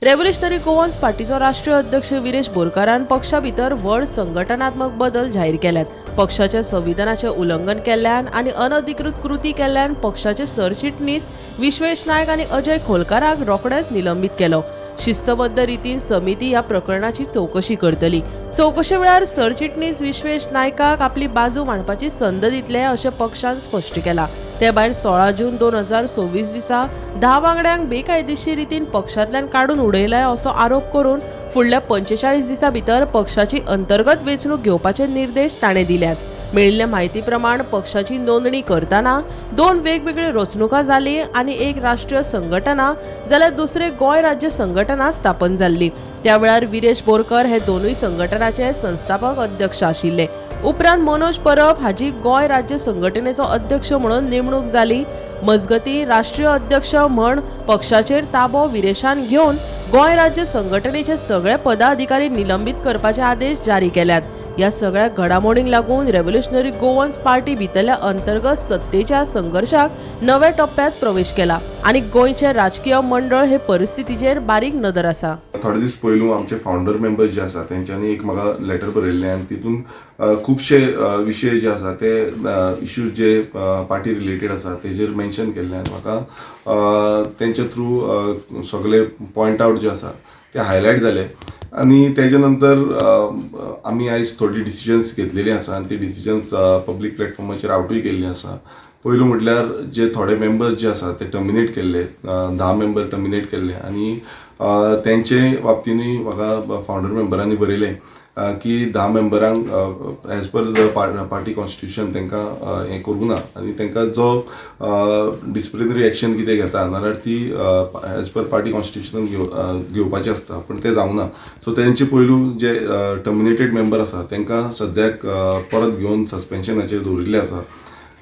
Revolutionary Goans पार्टीचो राष्ट्रीय अध्यक्ष विरेश बोरकारान पक्षा भितर व्हड संघटनात्मक बदल जाहीर केल्यात. पक्षाच्या संविधानाचे उल्लंघन केल्ल्यान आनी अनधिकृत कृती केल्ल्यान पक्षाचे सरचिटणीस विश्वेश नायक आनी अजय खोलकाराक रोखडेच निलंबित केलो. शिस्तबद्ध रितीन समिती ह्या प्रकरणाची चौकशी करतली. चौकशे वेळार सरचिटणीस विश्वेश नायकाक आपली बाजू मांडपाची संद दितले अशें पक्षान स्पश्ट केला. ते भायर 16 जून 2024 दिसा 10 वांगड्यांक बेकायदेशीर रितीन पक्षांतल्यान काडून उडयलाय असो आरोप करून फुडल्या 45 दिसां भितर पक्षाची अंतर्गत वेंचणूक घेवपाचे निर्देश ताणें दिल्यात. मेळिल्ल्या म्हायती प्रमाण पक्षाची नोंदणी करतना 2 वेगवेगळ्यो रचणुका जाली आनी एक राष्ट्रीय संघटना जाल्यार दुसरे गोंय राज्य संघटना स्थापन जाल्ली. त्या वेळार विरेश बोरकर हे दोनूय संघटनाचे संस्थापक अध्यक्ष आशिल्ले. उपरांत मनोज परब हाची गोंय राज्य संघटनेचो अध्यक्ष म्हणून नेमणूक जाली. मजगती राष्ट्रीय अध्यक्ष म्हण पक्षाचेर ताबो विरेशान घेवन गोंय राज्य संघटनेचे सगळे पदाधिकारी निलंबित करपाचे आदेश जारी केल्यात. या सगळ्या घडामोडींक लागून रेव्होल्युशनरी गोवन्स पार्टी भितरल्या अंतर्गत सत्तेच्या संघर्षाक नव्या टप्प्यात प्रवेश केला आणि गोंयचे राजकीय मंडळ हे परिस्थितीचेर बारीक नदर आसा. थोडे दीस पयलू आमचे फाउंडर मेंबर्स जे आसा तेंच्यांनी एक म्हाका लेटर बरयल्लें आनी तितून खुबशे विशय जे आसा ते इश्यूज जे पार्टी रिलेटेड आसा तेजेर मेन्शन केल्ले आनी म्हाका तेंच्या थ्रू सगळे पॉयंट आउट जे आसा ते हायलायट जाले. आणि त्याच्या नंतर आमी आयज थोडी डिसिजन्स घेतलेली आसा आनी ती डिसिजन्स पब्लीक प्लॅटफॉर्माचेर आवटूय केल्ली आसा. पयलू म्हटल्यार जे थोडे मेंबर्स जे आसा ते टर्मिनेट केल्ले, 10 मेंबर टर्मिनेट केल्ले आनी तेंचे बाबतींनी म्हाका फाउंडर मेंबरांनी बरयलें की 10 मेंबरांक as per the party constitution तांकां हें करूंक ना आनी तांकां जो डिसिप्लिनरी एक्शन कितें घेता नाल्यार ती एज पर पार्टी कॉन्स्टिट्यूशन घेवपाचें आसता पूण तें जावंक ना. सो तेंचे पयलू जे टर्मिनेटेड मेंबर आसा तांकां सद्याक परत घेवन सस्पेन्शनाचेर दवरिल्ले आसा.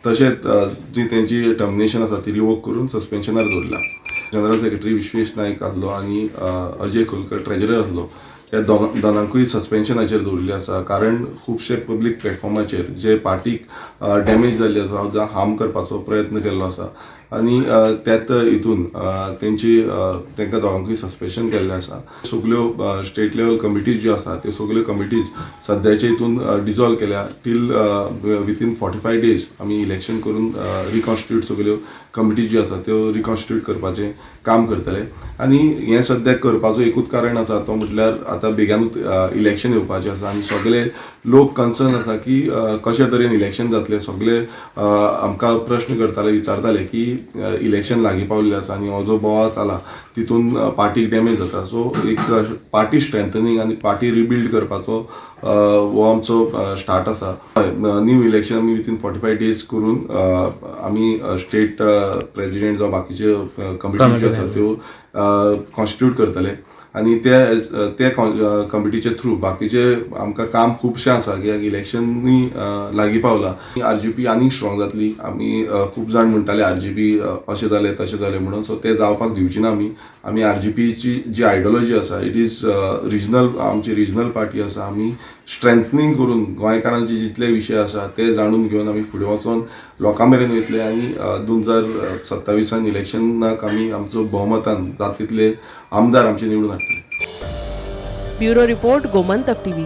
तशेंच जी तेंची टर्मिनेशन आसा ती रिवोक करून सस्पेन्शनार दवरला. जनरल सेक्रेटरी विश्वेश नायक आसलो आनी अजय खोलकर ट्रेजरर आसलो. त्या दोनांकूय सस्पेन्शनाचेर दवरिल्ले आसा कारण खुबशे पब्लीक प्लॅटफॉर्माचेर जे पार्टीक डॅमेज जाल्ली आसा जावं हार्म करपाचो प्रयत्न केल्लो आसा आनी त्यात हितून तांकां दोगांकूय सस्पेन्शन केल्लें आसा. सगल्यो स्टेट लेवल कमिटीज ज्यो आसा त्यो सगल्यो कमिटीज सद्याचे हितून डिजॉल्व केल्या. टील विथीन 45 डेज आमी इलेक्शन करून रिकॉन्स्टिट्यूट सगल्यो कमिटीज ज्यो आसा त्यो रिकॉन्स्टिट्यूट करपाचें काम करतले. आनी हें सद्याक करपाचो एकूच कारण आसा तो म्हटल्यार आतां बेगीनूच इलेक्शन येवपाचें आसा आनी सगळे लोक कन्सर्न आसा की कशे तरेन इलेक्शन जातलें. सगळे आमकां प्रश्न करताले, विचारताले की इलेक्शन लागीं पावल्लें आसा आनी हो जो बोवाळ जाला तितून पार्टीक डॅमेज जाता. सो एक पार्टी स्ट्रेंथनींग आनी पार्टी रिबिल्ड करपाचो हो आमचो स्टार्ट आसा. न्यू इलेक्शन आमी विथीन 45 डेज करून आमी स्टेट प्रेजिडेंट जावं बाकीचे कमिटी ज्यो आसा त्यो कॉन्स्टिट्यूट करतले आनी त्या कमिटीचे थ्रू बाकीचे आमकां काम खुबशें आसा कित्याक इलेक्शनूय लागीं पावला. RGP आनी स्ट्रॉंग जातली. आमी खूब जाण म्हणटाले RGP अशें जालें तशें जालें म्हणून. सो ते जावपाक दिवची ना आमी RGPची जी आयडियोलॉजी आसा इट इज रिजनल, आमची रिजनल पार्टी आसा. आमी स्ट्रेंथनींग करून गोंयकारांचे जितले विशय आसा ते जाणून घेवन आमी फुडें वचोन लोकां मेरेन वयतले आनी 2027 इलेक्शनाक आमी आमचो भोवमतान जाता तितले आमदार आमचे निवडून हाडटले. Bureau report Gomantak TV.